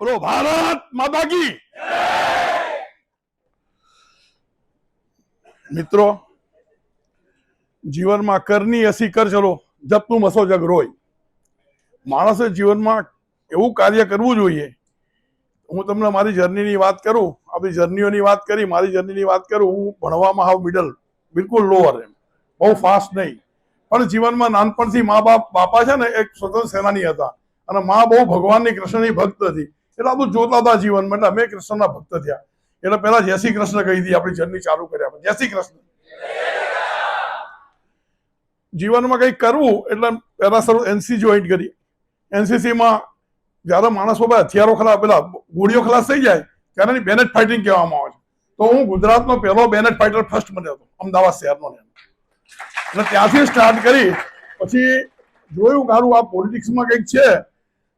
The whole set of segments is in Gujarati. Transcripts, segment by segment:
બોલો ભારત માતા કી। મિત્રો, જીવનમાં કરની હસી કર ચલો, જપતું મસો જગ રોય। માણસે જીવનમાં એવું કાર્ય કરવું જોઈએ। હું તમને મારી જર્નીની વાત કરું, આપણી જર્નીઓની વાત કરી, મારી જર્નીની વાત કરું। હું ભણવામાં હાવ મિડલ, બિલકુલ લોઅર, એમ બહુ ફાસ્ટ નહીં, પણ જીવનમાં નાનપણથી બાપા છે ને એક સ્વતંત્ર સેનાની હતા અને મા બહુ ભગવાનની કૃષ્ણની ભક્ત હતી, એટલે આ બધું જોતા હતા જીવનમાં, એટલે અમે કૃષ્ણના ભક્ત થયા। એટલે પહેલા જય શ્રી કૃષ્ણ કહી દી આપણી જર્ની ચાલુ કર્યા। જય શ્રી કૃષ્ણ। જીવનમાં કંઈક કરવું એટલે પહેલા શરૂ એનસી જોઈન્ટ કરી। એનસીસીમાં જ્યારે માણસો બધા હથિયારો ખલાસ, પેલા ગોળીઓ ખલાસ થઈ જાય ત્યારે એની બેનેટ ફાઇટિંગ કહેવામાં આવે છે। તો હું ગુજરાતનો પહેલો બેનેટ ફાઇટર ફર્સ્ટ બન્યો હતો, અમદાવાદ શહેરનો। એટલે ત્યાંથી સ્ટાર્ટ કરી, પછી જોયું કારું આ પોલિટિક્સમાં કંઈક છે,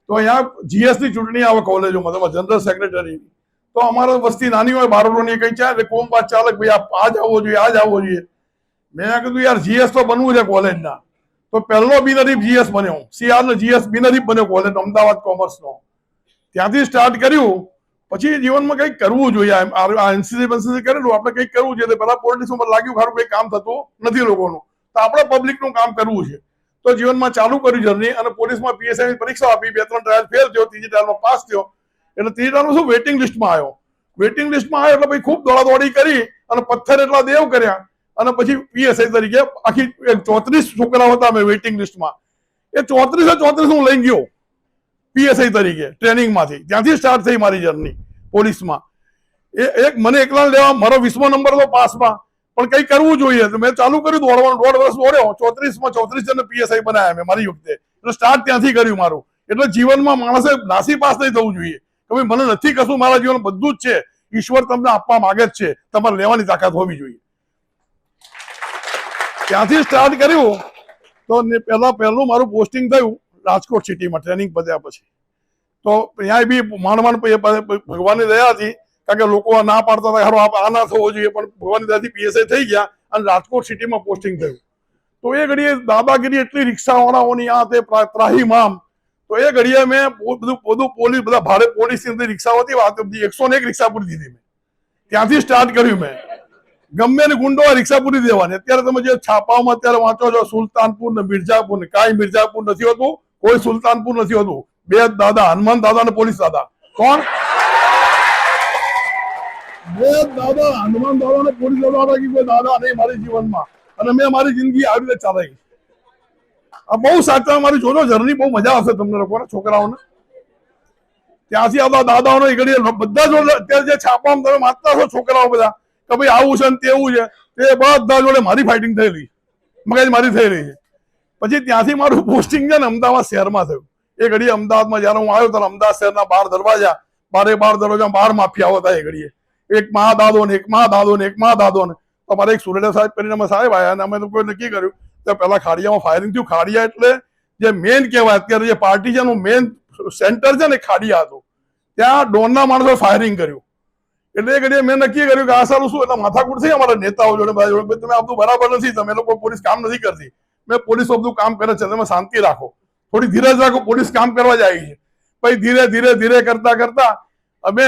તો અહીંયા જીએસની ચૂંટણી આવે કોલેજોમાં, તમે જનરલ સેક્રેટરી, તો અમારે વસ્તી નાની હોય, બારોટોની કંઈ છે એટલે કોમ વાત ચાલે, ભાઈ આ જ આવવો જોઈએ, આ જ આવવો જોઈએ। મેં કીધું યાર જીએસ તો બનવું છે કોલેજના, તો પહેલો બિનહરીફ જીએસ બન્યો, સીઆરનો જીએસ બિનહરીફ બન્યો કોલેજ અમદાવાદ કોમર્સનો। ત્યાંથી સ્ટાર્ટ કર્યું, પછી જીવનમાં કંઈક કરવું જોઈએ। એનસીસી કરેલું, આપણે કંઈક કરવું જોઈએ। પહેલા પોલિટિક્સમાં લાગ્યું ખારું કંઈ કામ થતું નથી લોકોનું, તો આપણે પબ્લિકનું કામ કરવું છે। તો જીવનમાં ચાલુ કર્યું જર્ની, અને પોલીસમાં પીએસઆઈની પરીક્ષા આપી, 2-3 ટ્રાયલ ફેલ થયો, ત્રીજી ટ્રાયલમાં પાસ થયો। એટલે ત્રીજી ટ્રાયલમાં શું વેઇટિંગ લિસ્ટમાં આવ્યો। વેઇટિંગ લિસ્ટમાં આવ્યો એટલે પછી ખૂબ દોડાદોડી કરી અને પથ્થર એટલા દેવ કર્યા, અને પછી પીએસઆઈ તરીકે આખી 34 છોકરાઓ હતા અમે વેઇટિંગ લિસ્ટમાં, એ 34 હું લઈ ગયો પીએસઆઈ તરીકે ટ્રેનિંગમાંથી। ત્યાંથી સ્ટાર્ટ થઈ મારી જર્ની પોલીસમાં। એક મને એકલા લેવા, મારો 20મો નંબર હતો પાસમાં, પણ કંઈ કરવું જોઈએ તો મેં ચાલુ કર્યું દોડવાનું। 1.5 વર્ષ દોડ્યો, 34 જણને પીએસઆઈ બનાવ્યા મેં મારી વખતે। એટલે સ્ટાર્ટ ત્યાંથી કર્યું મારું। એટલે જીવનમાં માણસે નાસી પાસ નહીં થવું જોઈએ કે ભાઈ મને નથી કશું, મારા જીવન બધું જ છે, ઈશ્વર તમને આપવા માંગે જ છે, તમારે લેવાની તાકાત હોવી જોઈએ। ત્યાંથી સ્ટાર્ટ કર્યું તો પહેલું મારું પોસ્ટિંગ થયું રાજકોટ સિટીમાં ટ્રેનિંગ પત્યા પછી। તો ત્યાં બી માંડ ભગવાનની દયાથી, કારણ કે લોકો ના પાડતા હતા હારો આ ના થવો જોઈએ, પણ ભગવાનની દયાથી પીએસઆઈ થઈ ગયા અને રાજકોટ સિટીમાં પોસ્ટિંગ થયું। તો એ ઘડીએ દાદાગીરી એટલી, રિક્ષાવાળાઓની આ તે ત્રાહીમામ, તો એ ઘડીએ મેં બધું પોલીસ, બધા ભાડે પોલીસની અંદર રિક્ષાઓ હતી, 101 રિક્ષા પૂરી દીધી મેં। ત્યાંથી સ્ટાર્ટ કર્યું મેં, ગમે ને ગુંડો રિક્ષા પૂરી દેવાની। અત્યારે તમે જે છાપાઓમાં અત્યારે વાંચો છો, સુલતાનપુર ને મિર્જાપુર ને, કાંઈ મિર્જાપુર નથી હોતું, કોઈ સુલતાનપુર નથી હોતું, બે દાદા, હનુમાન દાદા ને પોલીસ દાદા। કોણ? બે દાદા, હનુમાન દાદા ને પોલીસ દાદા, બાકી કોઈ દાદા નહીં મારી જીવનમાં। અને મેં મારી જિંદગી આવી રીતે ચલાવી। આ બહુ સાચા, મારી જોજો જર્ની, બહુ મજા આવશે તમને લોકોને, છોકરાઓને। ત્યાંથી આવતા દાદાઓને એ ઘડીએ બધા જોડે, અત્યારે જે છાપામાં તમે વાંચતા છો છોકરાઓ બધા કે ભાઈ આવું છે ને તેવું છે, તે બધા જોડે મારી ફાઇટિંગ થયેલી, મગજ મારી થઈ રહી છે। પછી ત્યાંથી મારું પોસ્ટિંગ છે ને અમદાવાદ શહેરમાં થયું। એ ઘડીએ અમદાવાદમાં જયારે હું આવ્યો ત્યારે અમદાવાદ શહેરના 12 દરવાજા, 12 દરવાજા 12 માફિયાઓ હતા એ ઘડીએ, એક મા દાદો ને, એક મા દાદો ને, એક મા દાદો ને। અમારે એક સુરેડા સાહેબ કરીને અમે સાહેબ આવ્યા, અને અમે લોકોએ નક્કી કર્યું કે પહેલા ખાડિયામાં ફાયરિંગ થયું। ખાડિયા એટલે જે મેન કહેવાય અત્યારે જે પાર્ટી છે એનું મેન સેન્ટર છે ને ખાડિયા હતું, ત્યાં ડોનના માણસો ફાયરિંગ કર્યું। એટલે એ ઘડીએ મેં નક્કી કર્યું કે આ સારું શું, એટલે માથાકૂટ થઈ અમારા નેતાઓ જોડે, બધા જોડે, તમે આ બધું બરાબર નથી, તમે લોકો પોલીસ કામ નથી કરતી। મેં પોલીસો બધું કામ કરે છે, તમે શાંતિ રાખો, થોડી ધીરજ રાખો, પોલીસ કામ કરવા જ આવી છે। પછી ધીરે ધીરે ધીરે કરતા કરતા અમે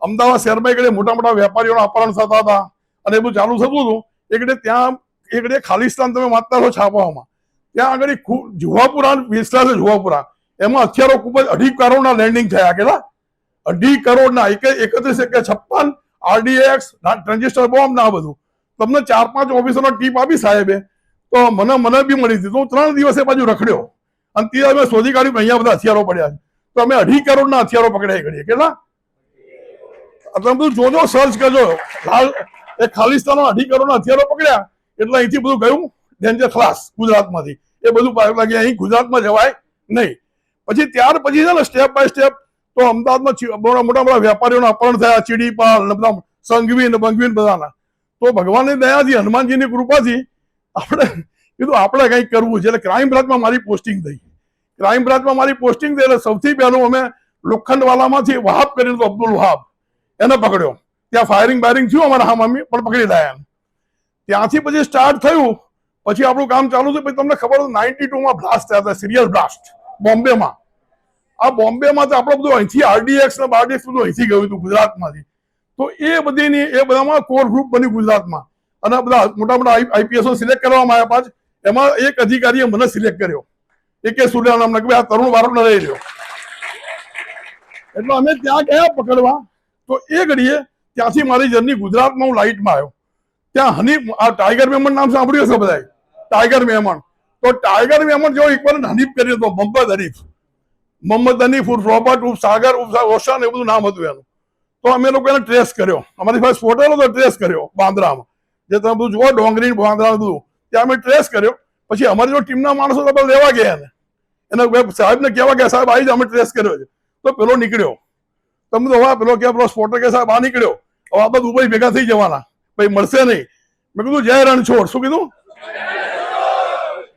અમદાવાદ શહેરમાં એક મોટા મોટા વેપારીઓના અપહરણ થતા હતા, અને એ બધું ચાલુ થતું હતું। એક ત્યાં એક ખાલિસ્તાન તમે વાંચતા છો છાપાઓમાં, ત્યાં આગળ જુહાપુરા વિસ્તાર છે, જુહાપુરા, એમાં હથિયારો ખૂબ જ 2.5 કરોડના લેન્ડિંગ થયા। કેટલા? 2.5 કરોડના, 3156 RDX ટ્રાન્ઝિસ્ટર બોમ્બ ના બધું। તમને 4-5 ઓફિસરનો ટીપ આપી સાહેબે, તો મને બી મળી હતી। તો હું 3 દિવસે બાજુ રખડ્યો, અને ત્યાં અમે શોધી કાઢ્યું અહીંયા બધા હથિયારો પડ્યા છે। તો અમે 2.5 કરોડના હથિયારો પકડ્યા ઘડીએ। કેટલા? તમે બધું જોજો, સર્ચ કરજો, એ ખાલિસ્તાનો 2.5 કરોડના હથિયારો પકડ્યા, એટલે અહીંથી બધું ગયું ડેન્જર ખલાસ ગુજરાતમાંથી। એ બધું લાગે અહીં ગુજરાતમાં જવાય નહીં। પછી ત્યાર પછી છે ને સ્ટેપ બાય સ્ટેપ, તો અમદાવાદમાં મોટા મોટા વેપારીઓના અપહરણ થયા, ચીડીપાલ ને બધા, સંઘવી ને બંઘવી બધાના। તો ભગવાનની દયાથી, હનુમાનજીની કૃપાથી આપણે કીધું આપણે કંઈક કરવું છે। એટલે ક્રાઇમ બ્રાન્ચમાં મારી પોસ્ટિંગ થઈ। ક્રાઇમ બ્રાન્ચમાં મારી પોસ્ટિંગ થઈ એટલે સૌથી પહેલું અમે લોખંડવાલામાંથી વહાબ કરીને, અબ્દુલ વહાબ, એને પકડ્યો। ત્યાં ફાયરિંગ બાયરિંગ થયું અમારા હામામી, પણ પકડી લાયા। ત્યાંથી પછી સ્ટાર્ટ થયું, પછી આપણું કામ ચાલુ થયું। પછી તમને ખબર હતું 92માં બ્લાસ્ટ થયા હતા, સિરિયલ બ્લાસ્ટ બોમ્બેમાં, આ બોમ્બેમાં તો આપણે બધું અહીંથી આરડીએક્સ ને બારડીએક્સ બધું અહીંથી ગયું હતું ગુજરાતમાંથી. તો એ બધીની એ બધામાં કોર ગ્રુપ બન્યું ગુજરાતમાં, અને બધા મોટા મોટા આઈપીએસો સિલેક્ટ કરવામાં આવ્યા. પાછ એમાં એક અધિકારીએ મને સિલેક્ટ કર્યો, AK સૂર્યા નામના, કે ભાઈ આ તરુણ બારોટને રહી રહ્યો. એટલે અમે ત્યાં ગયા પકડવા. તો એ ઘડીએ ત્યાંથી મારી જર્ની ગુજરાતમાં હું લાઇટમાં આવ્યો. ત્યાં હનીફ, આ ટાઈગર મેમન નામ સાંભળ્યું હશે બધાએ, ટાઈગર મેમન. તો ટાઈગર મેમન જેવો એક વાર હનીફ કર્યો હતો, મોહમ્મદ હનીફ ઉર્ફ રોબર્ટ ઉર્ફ સાગર ઉર્ફ રોશન, એ બધું નામ હતું એનું. તો અમે લોકો એને ટ્રેસ કર્યો. અમારી પાસે ફોટો હતો, ટ્રેસ કર્યો બાંદ્રામાં, જે તમે બધું જુઓ ડોંગરી બાંદ્રા બધું, ત્યાં અમે ટ્રેસ કર્યો. પછી અમારી જો ટીમના માણસો તો લેવા ગયા એને સાહેબને કહેવા ગયા, સાહેબ આવી જ અમે ટ્રેસ કર્યો છે. તો પેલો નીકળ્યો. તમે તો પેલો કે પેલો સ્પોટર કે સાહેબ આ નીકળ્યો, હવે આ બધું દુબઈ ભેગા થઈ જવાના, ભાઈ મળશે નહીં. મેં કીધું જય રણછોડ. શું કીધું?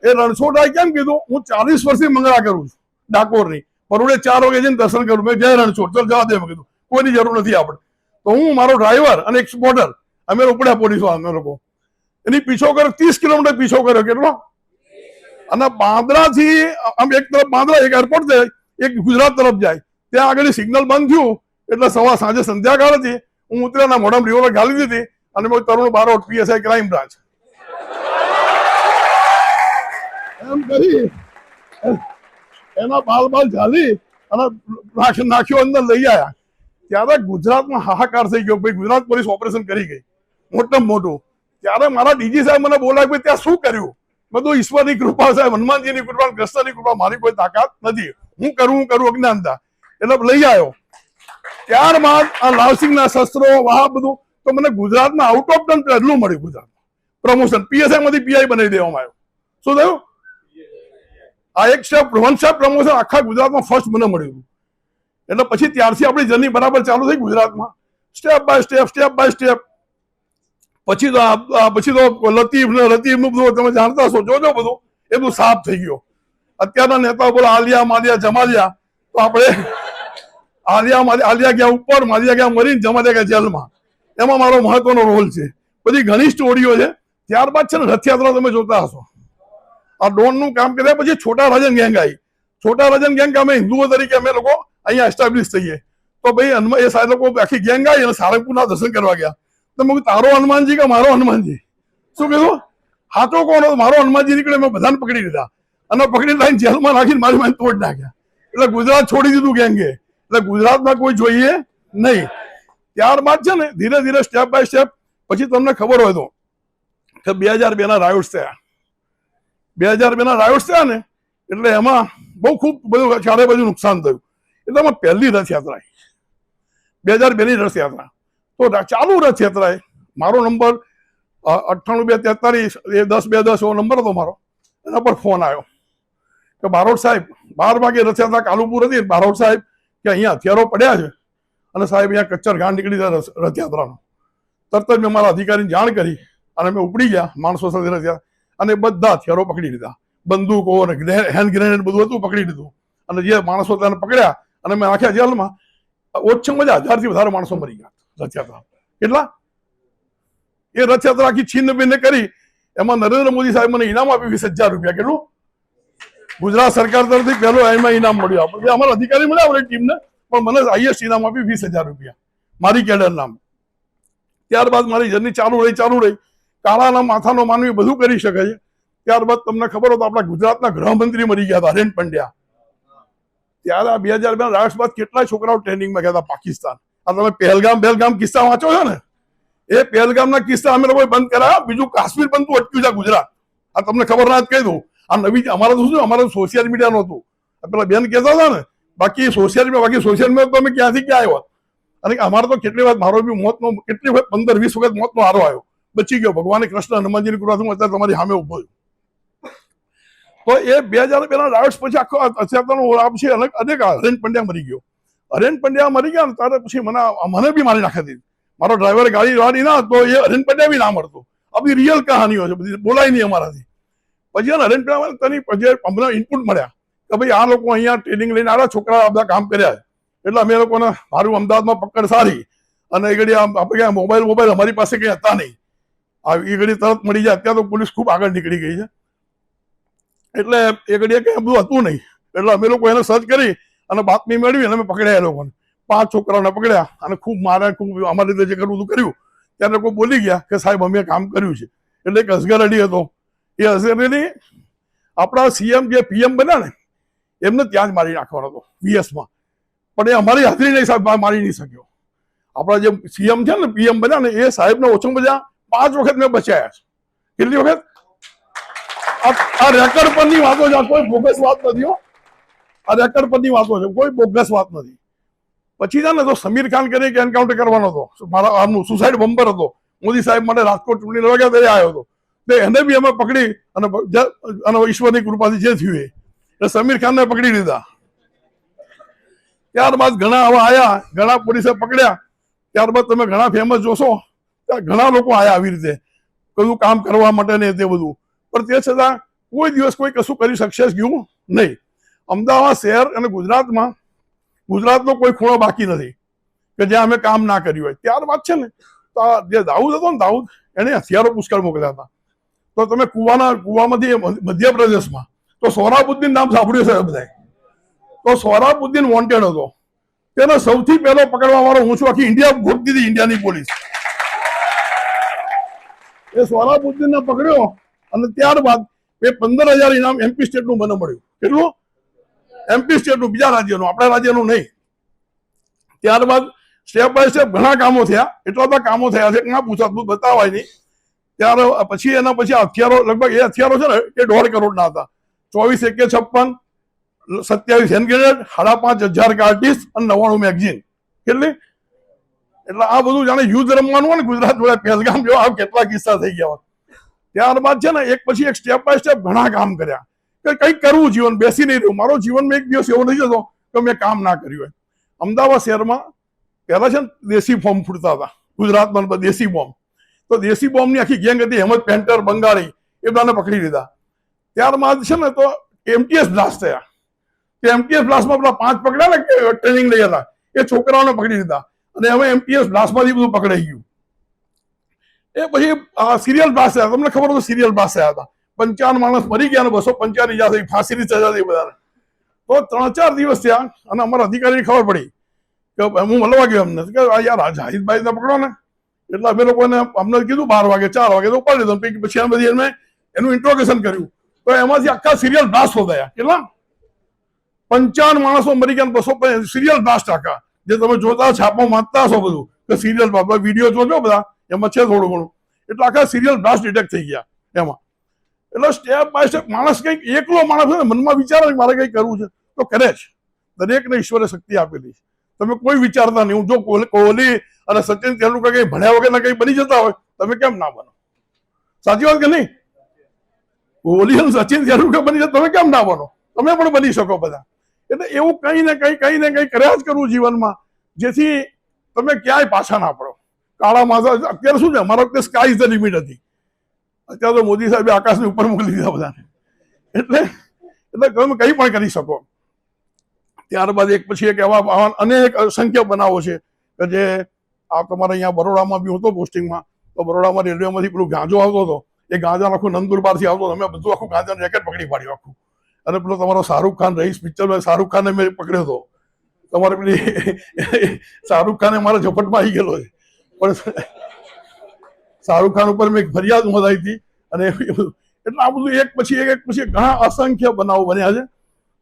એ રણછોડ કેમ કીધું? હું 40 વર્ષથી મંગળા કરું છું ડાકોરની, પરોડે 4 વાગે જઈને દર્શન કરું. મેં જય રણછોડ, ચાલ જવા દે. મેં કીધું કોઈની જરૂર નથી આપણે. તો હું, મારો ડ્રાઈવર અને એક સ્પોટર, અમે ઉપડ્યા પોલીસ વાળા અમે લોકો. એની પીછો કર્યો, 30 કિલોમીટર પીછો કર્યો. કેટલો? અને બાંદ્રાથી આમ એક તરફ બાંદ્રા, એક એરપોર્ટ જાય, એક ગુજરાત તરફ જાય. ત્યાં આગળ સિગ્નલ બંધ થયું એટલે સાંજે સંધ્યાકાળ હતી. હું ઉતર્યાના મોઢામાં રિવોલ્વર ગાળી દીધી અને મેં તરુણ બારોટ, PSI ક્રાઇમ બ્રાન્ચ એમ કરી એના બાલ ઝાલી અને નાખ્યો, અંદર લઈ આવ્યા. ત્યારે ગુજરાતમાં હાહાકાર થઈ ગયો. ભાઈ ગુજરાત પોલીસ ઓપરેશન કરી ગઈ મોટામાં મોટું. ત્યારે મારા ડીજી સાહેબ મને બોલાય, ભાઈ ત્યાં શું કર્યું? બધું ઈશ્વરની કૃપા સાહેબ, હનુમાનજીની કૃપા, કૃષ્ણની કૃપા, મારી કોઈ તાકાત નથી. હું કરું અજ્ઞાનતા. એટલે લઈ આવ્યો. ત્યારબાદ આ લાવસિંગના શસ્ત્રો વાહ બધું, તો મને ગુજરાતમાં આઉટ ઓફ ટર્ન પહેલું મળ્યું. ગુજરાતમાં પ્રમોશન PSI માંથી PI બનાવી દેવામાં આવ્યો. શું થયું? આ એક સ્ટેપ, 1 સ્ટેપ પ્રમોશન આખા ગુજરાતમાં ફર્સ્ટ મને મળ્યું. એટલે પછી ત્યારથી આપણી જર્ની બરાબર ચાલુ થઈ ગુજરાતમાં, સ્ટેપ બાય સ્ટેપ. પછી તો લતીફનું બધું તમે જાણતા હશો, જોજો બધું એ બધું સાફ થઈ ગયો. અત્યારના નેતાઓ બોલો આલિયા માલિયા જમાલિયા, તો આપણે આલિયા ગયા ઉપર, માલિયા ગયા મરીને, જમાલિયા ગયા જેલમાં. એમાં મારો મહત્વનો રોલ છે. બધી ઘણી સ્ટોરીઓ છે. ત્યારબાદ છે ને રથયાત્રા તમે જોતા હશો. આ ડોનનું કામ કર્યા પછી છોટા રાજન ગેંગ આવી. છોટા રાજન ગેંગ અમે હિન્દુઓ તરીકે અમે લોકો અહીંયા એસ્ટાબ્લિશ થઈએ. તો ભાઈ એ સાહેબ લોકો આખી ગેંગ આવી અને સારંગપુરના દર્શન કરવા ગયા. તો મેં તારો હનુમાનજી કે મારો હનુમાનજી? શું કીધું? હાથો કોણ? મારો હનુમાનજી નીકળે. મેં બધાને પકડી લીધા અને પકડી લાઈને જેલમાં નાખીને મારી મારી તોડ નાખ્યા. એટલે ગુજરાત છોડી દીધું ગેંગે. એટલે ગુજરાતમાં કોઈ જોઈએ નહીં. ત્યારબાદ છે ને ધીરે ધીરે સ્ટેપ બાય સ્ટેપ. પછી તમને ખબર હોય તો કે 2002 રાયોટ્સ થયા. 2002 રાયોટ્સ થયા ને, એટલે એમાં બહુ ખૂબ બધું ચારે બાજુ નુકસાન થયું. એટલે એમાં પહેલી રથયાત્રા 2002ની રથયાત્રા. તો ચાલુ રથયાત્રાએ મારો નંબર 98-243 એ 10-210 એવો નંબર હતો મારો. એના પર ફોન આવ્યો કે બારોટ સાહેબ, 12 વાગે રથયાત્રા કાલુપુર હતી. બારોટ સાહેબ કે અહીંયા હથિયારો પડ્યા છે અને સાહેબ અહીંયા કચ્છર ઘાણ નીકળી જાય રથયાત્રાનો. તરત જ મેં મારા અધિકારીને જાણ કરી અને મેં ઉપડી ગયા માણસો સાથે રથયાત્રા, અને બધા હથિયારો પકડી લીધા. બંદૂકો અને હેન્ડ ગ્રેનેડ બધું હતું, પકડી લીધું. અને જે માણસો તેને પકડ્યા અને મેં નાખ્યા જેલમાં. ઓછામાં ઓછા 1000થી વધારે માણસો મરી ગયા રથયાત્રા. કેટલા? એ રથયાત્રા આખી છીન્ન ભિન્ન કરી. એમાં નરેન્દ્ર મોદી સાહેબ મને ઇનામ આપ્યું 20,000 રૂપિયા. કેટલું? ગુજરાત સરકાર તરફથી પહેલો એમાં ઇનામ મળ્યું. આપણે અમારા અધિકારી મળ્યા આપણી ટીમને, પણ મને હાઈએસ્ટ ઇનામ આપ્યું 20,000 રૂપિયા મારી કેડર નામ. ત્યારબાદ મારી જર્ની ચાલુ રહી. કાળાના માથાનો માનવી બધું કરી શકે છે. ત્યારબાદ તમને ખબર હતો આપણા ગુજરાતના ગૃહમંત્રી મરી ગયા હતા, હરેન પંડ્યા. ત્યારે આ 2002 રાયોટ્સ બાદ કેટલાય છોકરાઓ ટ્રેનિંગમાં ગયા હતા પાકિસ્તાન. આ તમે પહેલગામ કિસ્સા વાંચો છો ને, એ પહેલગામના કિસ્સા અમે લોકોએ બંધ કરાયા. બીજું કાશ્મીર બનતું અટક્યું છે ગુજરાત. આ તમને ખબર ના કહી દઉં. આ નવી અમારે તો શું, અમારે સોશિયલ મીડિયા નહોતું. પેલા બેન કહેતા હતા ને, બાકી સોશિયલ મીડિયા તો અમે ક્યાંથી ક્યાં આવ્યા. અને અમારે તો કેટલી વાર મારો બી મોતનો, કેટલી વખત 15-20 વખત મોતનો હારો આવ્યો. બચી ગયો ભગવાને કૃષ્ણ હનુમાનજીની કૃપાથી હું અત્યારે તમારી સામે ઉભો છું. તો એ 2002 રાયોટ્સ પછી આખો અત્યારનો લાભ છે. અનેક હરેન પંડ્યા મરી ગયો. હરેન પંડ્યા મરી ગયા ને ત્યારે પછી મને બી મારી નાખી દીધી. મારો ડ્રાઈવર ગાડી વાળી ના તો એ હરેન પંડ્યા બી ના મળતો. આ બધી રિયલ કહાનીઓ છે, બધી બોલાય નહીં અમારાથી. પછી હરેન પંડ્યા તેની પછી અમને ઇનપુટ મળ્યા કે ભાઈ આ લોકો અહીંયા ટ્રેનિંગ લઈને આવ્યા, છોકરા બધા કામ કર્યા. એટલે અમે લોકોને મારું અમદાવાદમાં પકડ સારી. અને એ ઘડી આપણે મોબાઈલ અમારી પાસે કંઈ હતા નહીં. એ ઘડી તરત મળી જાય. અત્યારે તો પોલીસ ખૂબ આગળ નીકળી ગઈ છે. એટલે એ ઘડીએ કંઈ બધું હતું નહીં. એટલે અમે લોકો એને સર્ચ કરી અને બાતમી મેળવી અને અમે પકડ્યા એ લોકોને. 5 છોકરાઓને પકડ્યા અને ખૂબ માર્યા, ખૂબ અમારી રીતે જે કરવું હતું કર્યું. ત્યારે લોકો બોલી ગયા કે સાહેબ અમે કામ કર્યું છે. એટલે એક અસગર અલી હતો, એ અસગર અલી આપણા સીએમ જે પીએમ બન્યા ને એમને ત્યાં જ મારી નાખવાનો હતો વીએસમાં, પણ એ અમારી હાજરી નહીં સાહેબ મારી નહીં શક્યો. આપણા જે સીએમ છે ને પીએમ બન્યા ને એ સાહેબને ઓછામાં ઓછા 5 વખત મેં બચાયા છે. કેટલી વખત? આ રેકર્ડ પરની વાતો છે, કોઈ બોગસ વાત નથી હો. આ રેકર્ડ પરની વાતો છે, કોઈ બોગસ વાત નથી. પછી છે ને તો સમીર ખાન કરીને એક એન્કાઉન્ટર કરવાનો હતો, મારા આમનું સુસાઇડ બમ્બર હતો. મોદી સાહેબ માટે રાજકોટ ચૂંટણી લડવા ગયા ત્યારે આવ્યો હતો. તો એને બી અમે પકડી અને ઈશ્વરની કૃપાથી જે થયું એટલે સમીર ખાનને પકડી લીધા. ત્યારબાદ ઘણા આવા આયા, ઘણા પોલીસે પકડ્યા. ત્યારબાદ તમે ઘણા ફેમસ જોશો, ઘણા લોકો આયા આવી રીતે બધું કામ કરવા માટે ને તે બધું. પણ તે છતાં કોઈ દિવસ કોઈ કશું કરી સક્સેસ ગયું નહીં. અમદાવાદ શહેર અને ગુજરાતનો કોઈ ખૂણો બાકી નથી કે જ્યાં અમે કામ ના કર્યું હોય. ત્યારબાદ છે ને તો જે દાઉદ હતો ને, દાઉદ એને હથિયારો પુષ્કળ મોકલ્યા હતા. તો તમે કુવામાંથી મધ્યપ્રદેશમાં તો સોહરાબુદ્દીન નામ સાંભળ્યું છે બધાએ. તો સોહરાબુદ્દીન વોન્ટેડ હતો, તેને સૌથી પહેલો પકડવા વાળો હું છું. આખી ઇન્ડિયા ગોતતી હતી, ઇન્ડિયાની પોલીસ. એ સોહરાબુદ્દીનને પકડ્યો અને ત્યારબાદ એ 15,000 ઇનામ એમપી સ્ટેટનું મને મળ્યું. કેટલું? એમપી સ્ટેટનું, બીજા રાજ્યનું, આપણા રાજ્યનું નહીં. ત્યારબાદ સ્ટેપ બાય સ્ટેપ ઘણા કામો થયા, એટલા બધા કામો થયા છે ના પૂછાતું, બતાવાય નહીં. ત્યાર પછી એના પછી હથિયારો, લગભગ એ હથિયારો છે ને એ 1.5 કરોડના હતા. 24 AK-56, 27 હેન્ડ ગ્રેનેડ, 5,500 કાર્ટિસ અને 99 મેગઝીન. કેટલી? એટલે આ બધું જાણે યુદ્ધ રમવાનું હોય ને ગુજરાત જોડે, પહેલગામ જેવા આ કેટલા કિસ્સા થઈ ગયા. ત્યારબાદ છે ને એક પછી એક સ્ટેપ બાય સ્ટેપ ઘણા કામ કર્યા કે કંઈક કરવું, જીવન બેસી નહીં રહ્યું. મારો જીવનમાં એક દિવસ એવો નહીં જતો કે મેં કામ ના કર્યું હોય. અમદાવાદ શહેરમાં પહેલા છે ને દેશી બોમ્બ ફૂટતા હતા ગુજરાતમાં, દેશી બોમ્બ. તો દેશી બોમ્બની આખી ગેંગ હતી, હેમત પેન્ટર, બંગાળી, એ બધાને પકડી લીધા. ત્યારબાદ છે ને તો એમટીએસ બ્લાસ્ટ થયા. એમટીએસ બ્લાસ્ટમાં પેલા 5 પકડ્યા ને ટ્રેનિંગ લઈ હતા, એ છોકરાઓને પકડી લીધા. અને હવે એમટીએસ બ્લાસ્ટમાંથી બધું પકડાઈ ગયું. એ પછી સિરિયલ બ્લાસ્ટ થયા. તમને ખબર હતું સિરિયલ બ્લાસ્ટ થયા હતા? 55 માણસ મરી ગયા અને 255 ઈજા થઈ, ફાંસીની સજા થઈ બધાને. તો 3-4 દિવસ થયા અને અમારા અધિકારીને ખબર પડી કે હું મળવા ગયો અમને કે યાર જાહિદભાઈને પકડો ને. એટલે અમે લોકોને અમને કીધું 12 વાગે, 4 વાગે તો ઉપાડી લીધો. પછી બધી એનું ઇન્ટ્રોગેશન કર્યું તો એમાંથી આખા સિરિયલ બ્લાસ્ટ થયા. કેટલા? 55 માણસો મરી ગયા, 250 સિરિયલ બ્લાસ્ટ આખા. જે તમે જોતા છાપો વાંચતા હશો બધું કે સિરિયલ બ્લાસ્ટ, વિડીયો જોજો બધા, એમાં છે થોડું ઘણું. એટલે આખા સિરિયલ બ્લાસ્ટ ડિટેક્ટ થઈ ગયા એમાં. એટલે સ્ટેપ બાય સ્ટેપ માણસ કંઈક, એકલો માણસ મનમાં વિચારે કે મારે કંઈક કરવું છે તો કરે જ. દરેકને ઈશ્વરે શક્તિ આપેલી છે. તમે કોઈ વિચારતા નહીં. જો કોહલી અને સચિન તેંડુલકર કંઈ ભણ્યા વગરના કંઈ બની જતા હોય, તમે કેમ ના બનો? સાચી વાત કે નહીં? કોહલી અને સચિન તેંડુલકર બની જતા, તમે કેમ ના બનો? તમે પણ બની શકો બધા. એટલે એવું કંઈ ને કંઈ કર્યા જ કરવું જીવનમાં, જેથી તમે ક્યાંય પાછા ના પડો. કાળા માથા અત્યારે શું છે, અમારા વખતે સ્કાય ઇઝ ધ લિમિટ હતી. અત્યારે તો મોદી સાહેબે આકાશની ઉપર મોકલી દીધા બધાને. એટલે તમે કંઈ પણ કરી શકો. ત્યારબાદ એક પછી એક એવા અનેક અસંખ્ય બનાવો છે કે જે આ તમારે અહીંયા બરોડામાં બી હતો પોસ્ટિંગમાં. તો બરોડામાં રેલવેમાંથી પેલું ગાંજો આવતો હતો, એ ગાંજા આખું નંદુરબારથી આવતો હતો. અમે બધું આખું ગાંજાનું રેકેટ પકડી પાડ્યું આખું. અને પેલો તમારો શાહરૂખ ખાન રહીશ પિક્ચરમાં, શાહરૂખ ખાનને મેં પકડ્યો હતો. તમારે પેલી શાહરૂખ ખાન મારા ઝપટમાં આવી ગયેલો છે, પણ શાહરૂખ ખાન ઉપર મેં ફરિયાદ નોંધાવી હતી. અને એટલે આ બધું એક પછી ઘણા અસંખ્ય બનાવો બન્યા છે.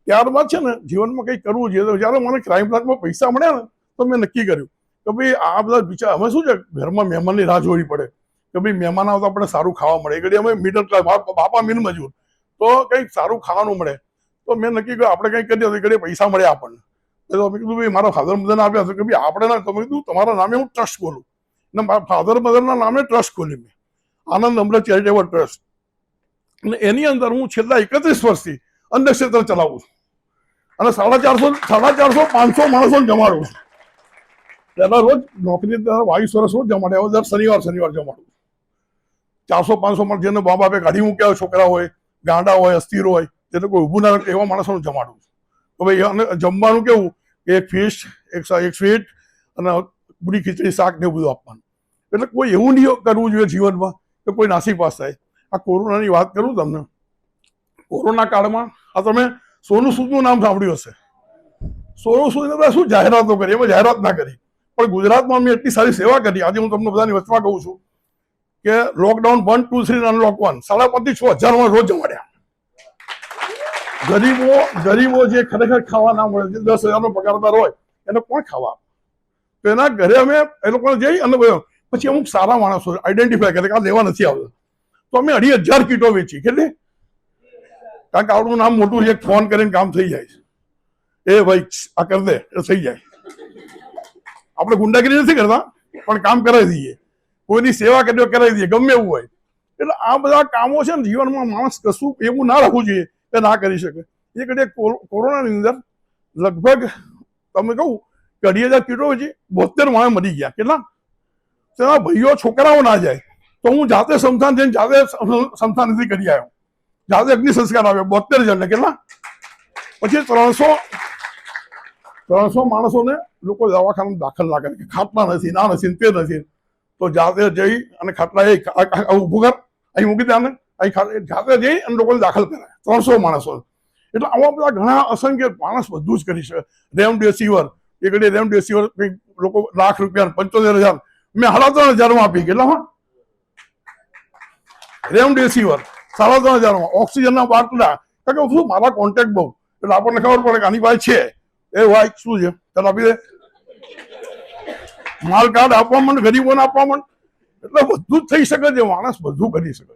ત્યારબાદ છે ને જીવનમાં કંઈક કરવું જોઈએ. જ્યારે મને ક્રાઇમ બ્રાન્ચમાં પૈસા મળ્યા ને તો મેં નક્કી કર્યું કે ભાઈ આ બધા વિચાર, અમે શું છે ઘરમાં મહેમાનની રાહ જોવી પડે કે ભાઈ મહેમાન આવતા આપણે સારું ખાવા મળે. એ ઘડી અમે મિડલ ક્લાસ, બાપા મિલ મજૂર, તો કંઈક સારું ખાવાનું મળે. તો મેં નક્કી કર્યું આપણે કંઈક કરીએ તો એ ઘડી પૈસા મળે આપણને. તો મેં કીધું ભાઈ મારા ફાધર મધરને આપ્યા છે કે ભાઈ આપણે ના, તો મેં કીધું તમારા નામે હું ટ્રસ્ટ ખોલું. અને મારા ફાધર મધરના નામે ટ્રસ્ટ ખોલી મેં, આનંદ અમૃત ચેરિટેબલ ટ્રસ્ટ. અને એની અંદર હું છેલ્લા 31 વર્ષથી અન્ય ક્ષેત્ર ચલાવું છું. અને 450 500 માણસોને જમાડું છું. પહેલા રોજ નોકરી 22 વર્ષ રોજ જમાડે, હવે દર શનિવાર જમાડું. 400-500 માણસ જેને મા બાપે કાઢી મૂક્યા હોય, છોકરા હોય, ગાંડા હોય, અસ્થિર હોય, જેને કોઈ ઊભું ના રહે એવા માણસોને જમાડું છું. તો ભાઈ અને જમવાનું કેવું, એક ફિશ, એક સ્વીટ અને પૂરી ખીચડી, શાક ને એવું બધું આપવાનું. એટલે કોઈ એવું નહીં કરવું જોઈએ જીવનમાં કે કોઈ નાસીપાસ થાય. આ કોરોનાની વાત કરું તમને. કોરોના કાળમાં આ તમે સોનુ સૂદનું નામ સાંભળ્યું હશે. સોળો સુધી શું જાહેરાતો કરી, એમાં જાહેરાત ના કરી, પણ ગુજરાતમાં અમે એટલી સારી સેવા કરી. આજે હું તમને બધાની વચમાં કહું છું કે લોકડાઉન 1, 2, 3 અનલોક 1 5.5 થી 6,000 રોજ જમાડ્યા. ગરીબો જે ખરેખર ખાવા ના મળે, જે 10,000 પગારદાર હોય એને કોણ ખાવા? તો એના ઘરે અમે એ લોકોને જઈ અને પછી અમુક સારા માણસો આઈડેન્ટિફાય કરે કે આ લેવા નથી આવતા, તો અમે 2,500 કીટો વેચી. કેટલી? કારણ કે આપણું નામ મોટું છે, ફોન કરીને કામ થઈ જાય છે. એ ભાઈ આ કરી દે, એ થઈ જાય. આપણે ગુંડાગીરી નથી કરતા, પણ કામ કરાવી દઈએ, કોઈની સેવા કરાવી દઈએ, ગમે એવું હોય. એટલે આ બધા કામો છે ને, જીવનમાં માણસ કશું એવું ના રાખવું જોઈએ કે ના કરી શકે. એ ઘડીએ કોરોનાની અંદર લગભગ તમે કહું કે 2,500 કીટો વેચી 72 માણસ મરી ગયા. કેટલા? તેના ભાઈઓ છોકરાઓ ના જાય તો હું જાતે સમથાન જઈને જાતે સમથાન નથી કરી આવ્યો, જાતે અગ્નિ સંસ્કાર આવ્યો 72 જણને. કેટલા? પછી 300 માણસોને લોકો દવાખાનામાં દાખલ ના કરે કે ખાટલા નથી, ના નથી, તે નથી. તો જાતે જઈ અને ખાટલા ઊભું કર, અહીં મૂકી દે, અહીં જાતે જઈ અને લોકોને દાખલ કરાય 300 માણસો. એટલે આવા બધા ઘણા અસંખ્ય માણસ બધું જ કરી શકે. રેમડેસિવિર એ ઘડી રેમડેસિવિર કંઈક લોકો લાખ રૂપિયા 75,000 મેં 3,500 આપી. કેટલામાં? રેમડેસિવિર 3,500. ઓક્સિજનના બાટલા, કારણ કે શું મારા કોન્ટેક્ટ બહુ, એટલે આપણને ખબર પડે કે આની પાસે છે, એ ભાઈ શું છે ચાલ આપી દે. માલ કાર્ડ આપવા માંડ, ગરીબોને આપવા માંડ, એટલે બધું જ થઈ શકે છે. માણસ બધું કરી શકે.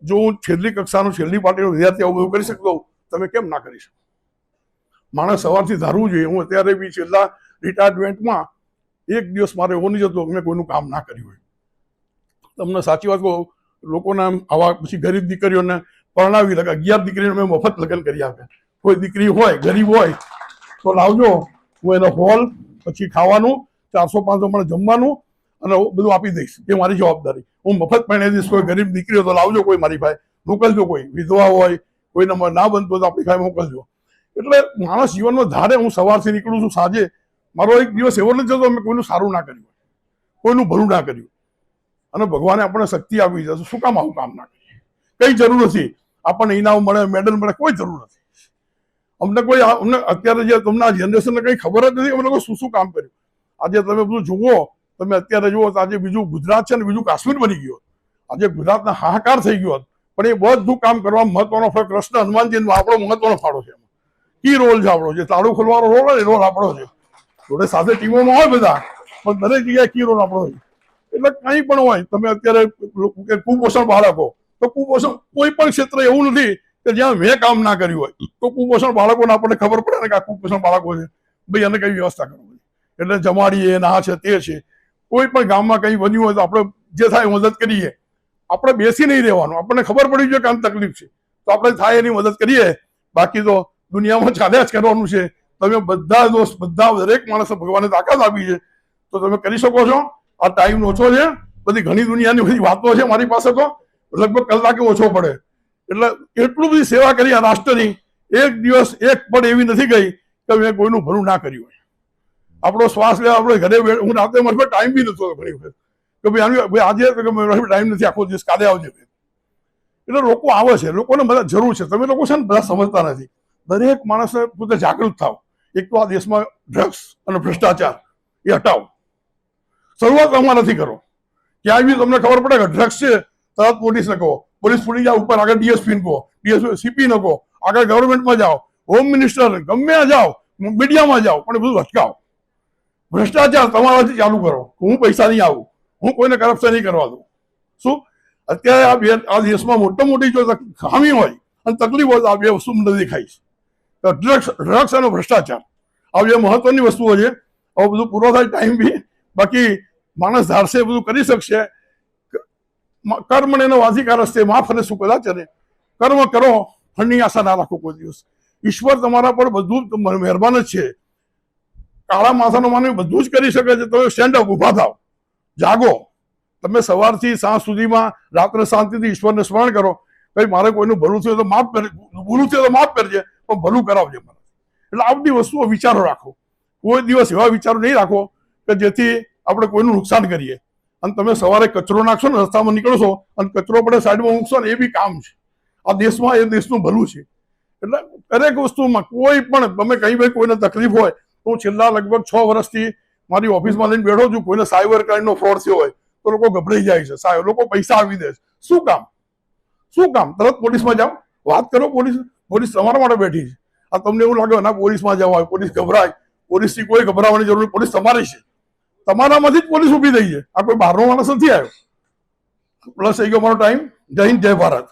જો હું છેલ્લી કક્ષાનું છેલ્લી પાર્ટીનો વિદ્યાર્થી આવું બધું કરી શકતો, તમે કેમ ના કરી શકો? માણસ સવારથી ધારવું જોઈએ. હું અત્યારે બી છેલ્લા રિટાયરમેન્ટમાં એક દિવસ મારે એવો નહીં જતો મેં કોઈનું કામ ના કર્યું હોય. તમને સાચી વાત કહું, લોકોના આવા પછી ગરીબ દીકરીઓને પરણાવી લગે 11 દીકરીને મેં મફત લગ્ન કરી આપ્યા. કોઈ દીકરી હોય ગરીબ હોય તો લાવજો, હું એને હોલ, પછી ખાવાનું 400-500 મને જમવાનું અને બધું આપી દઈશ. એ મારી જવાબદારી. હું મફત પરણાવી દઈશ. કોઈ ગરીબ દીકરીઓ તો લાવજો, કોઈ મારી પાસે મોકલજો, કોઈ વિધવા હોય, કોઈને ના બનતો તો આપણી પાસે મોકલજો. એટલે માણસ જીવનમાં ધારે. હું સવારથી નીકળું છું, સાંજે મારો એક દિવસ એવો નથી જતો મેં કોઈનું સારું ના કર્યું, કોઈનું ભલું ના કર્યું. અને ભગવાને આપણને શક્તિ આપી છે, શું કામ આવું કામ ના કરીએ? કઈ જરૂર નથી. આપણને ઇનામ મળે, મેડલ મળે, કોઈ જરૂર નથી. અમને અત્યારે જે તમને આ જનરેશનને કઈ ખબર જ નથી અમે લોકો શું કામ કર્યું. આજે તમે બધું જુઓ, તમે અત્યારે જુઓ તો આજે બીજું ગુજરાત છે ને બીજું કાશ્મીર બની ગયો. આજે ગુજરાતના હાહાકાર થઈ ગયો, પણ એ બધું કામ કરવા મહત્વનો કૃષ્ણ હનુમાનજી આપણો મહત્વનો ફાળો છે. કી રોલ છે આપણો, જે તાળું ખોલવાનો રોલ હોય એ રોલ આપણો છે. જોડે સાથે ટીમોમાં હોય બધા, પણ દરેક જગ્યાએ કી રોલ આપણો હોય. એટલે કંઈ પણ હોય, તમે અત્યારે કુપોષણ બાળકો, તો કુપોષણ કોઈ પણ ક્ષેત્ર એવું નથી કે જ્યાં મેં કામ ના કર્યું હોય. તો કુપોષણ બાળકોને આપણને ખબર પડે ને કે આ કુપોષણ બાળકો છે, ભાઈ એને કઈ વ્યવસ્થા કરવી, એટલે જમાડીએ, ના છે તે છે. કોઈ પણ ગામમાં કંઈ બન્યું હોય તો આપણે જે થાય મદદ કરીએ. આપણે બેસી નહીં રહેવાનું. આપણને ખબર પડી જોઈએ કે આમ તકલીફ છે તો આપણે થાય એની મદદ કરીએ. બાકી તો દુનિયામાં ચાલ્યા જ કરવાનું છે. તમે બધા દોસ્ત, બધા દરેક માણસો ભગવાને તાકાત આપી છે, તો તમે કરી શકો છો. આ ટાઈમ ઓછો છે, બધી ઘણી દુનિયાની બધી વાતો છે મારી પાસે, તો લગભગ કલાકે ઓછો પડે. એટલે એટલું બધી સેવા કરી આ રાષ્ટ્રની. એક દિવસ એક પણ એવી નથી ગઈ કે મેં કોઈનું ભલું ના કર્યું હોય. આપણો શ્વાસ લેવા આપણે ઘરે, હું રાતે મારી ટાઈમ બી નતો ઘણી વખત કે ભાઈ આજે ટાઈમ નથી, આખો દિવસ કાલે આવજે. એટલે લોકો આવે છે, લોકોને બધા જરૂર છે. તમે લોકો છે ને બધા સમજતા નથી. દરેક માણસને પોતે જાગૃત થાવ. એક તો આ દેશમાં ડ્રગ્સ અને ભ્રષ્ટાચાર એ હટાવો. શરૂઆત અમારાથી કરો. ક્યાંય બી તમને ખબર પડે કે ડ્રગ્સ છે, તરત પોલીસને કહો, પોલીસ પડી જાઓ, ઉપર આગળ ડીએસપી કહો, ડીએસપી સીપી ને કહો, આગળ ગવર્મેન્ટમાં જાઓ, હોમ મિનિસ્ટર ગમે જાઓ, મીડિયામાં જાઓ, પણ બધું અટકાવો. ભ્રષ્ટાચાર તમારાથી ચાલુ કરો. હું પૈસા નહીં આવું, હું કોઈને કરપ્શન નહીં કરવા દઉં. શું અત્યારે આ દેશમાં મોટા મોટી જો ખામી હોય અને તકલીફ હોય તો આ બે વસ્તુ મને દેખાય છે. ડ્રગ્સ અને ભ્રષ્ટાચાર આ બે મહત્વની વસ્તુઓ છે. હવે બધું પૂરો થાય ટાઈમ બી, બાકી માણસ ધારશે બધું કરી શકશે. કર્મ ને વાધિકાર હશે, માફ અને શું કદાચને. કર્મ કરો, ફળની આશા ના રાખો કોઈ દિવસ. ઈશ્વર તમારા પર બધું મહેરબાન જ છે. કાળા માથાનો માનવી બધું જ કરી શકે છે. તમે સ્ટેન્ડ અપ, ઉભા થાવ, જાગો. તમે સવારથી સાંજ સુધીમાં રાત્રે શાંતિથી ઈશ્વરને સ્મરણ કરો. ભાઈ મારે કોઈનું ભલું થયું તો માફ કરજે, ભૂલું થયું તો માફ કરજે, પણ ભલું કરાવજે મને. એટલે આ બધી વસ્તુઓ વિચારો રાખો. કોઈ દિવસ એવા વિચારો નહીં રાખો કે જેથી આપણે કોઈનું નુકસાન કરીએ. અને તમે સવારે કચરો નાખશો ને, રસ્તામાં નીકળશો અને કચરો પડે સાઈડમાં મૂકશો ને, એ બી કામ છે. આ દેશમાં એ દેશનું ભલું છે. એટલે દરેક વસ્તુમાં કોઈ પણ તમે કઈ ભાઈ કોઈને તકલીફ હોય હું છેલ્લા લગભગ 6 વર્ષથી મારી ઓફિસમાં લઈને બેઠો છું. કોઈને સાયબર ક્રાઇમનો ફ્રોડ થયો હોય તો લોકો ગભરાઈ જાય છે. સાહેબ લોકો પૈસા આપી દે છે. શું કામ? તરત પોલીસમાં જાઓ, વાત કરો. પોલીસ તમારા માટે બેઠી છે. આ તમને એવું લાગે ના પોલીસમાં જવા, પોલીસ ગભરાય. પોલીસથી કોઈ ગભરાવાની જરૂર નહીં. પોલીસ તમારી છે. તમારામાંથી જ પોલીસ ઉભી થઈ છે. આ કોઈ બહારનો માણસ નથી આવ્યો. પ્લસ થઈ ગયો મારો ટાઈમ. જય હિન્દ, જય ભારત.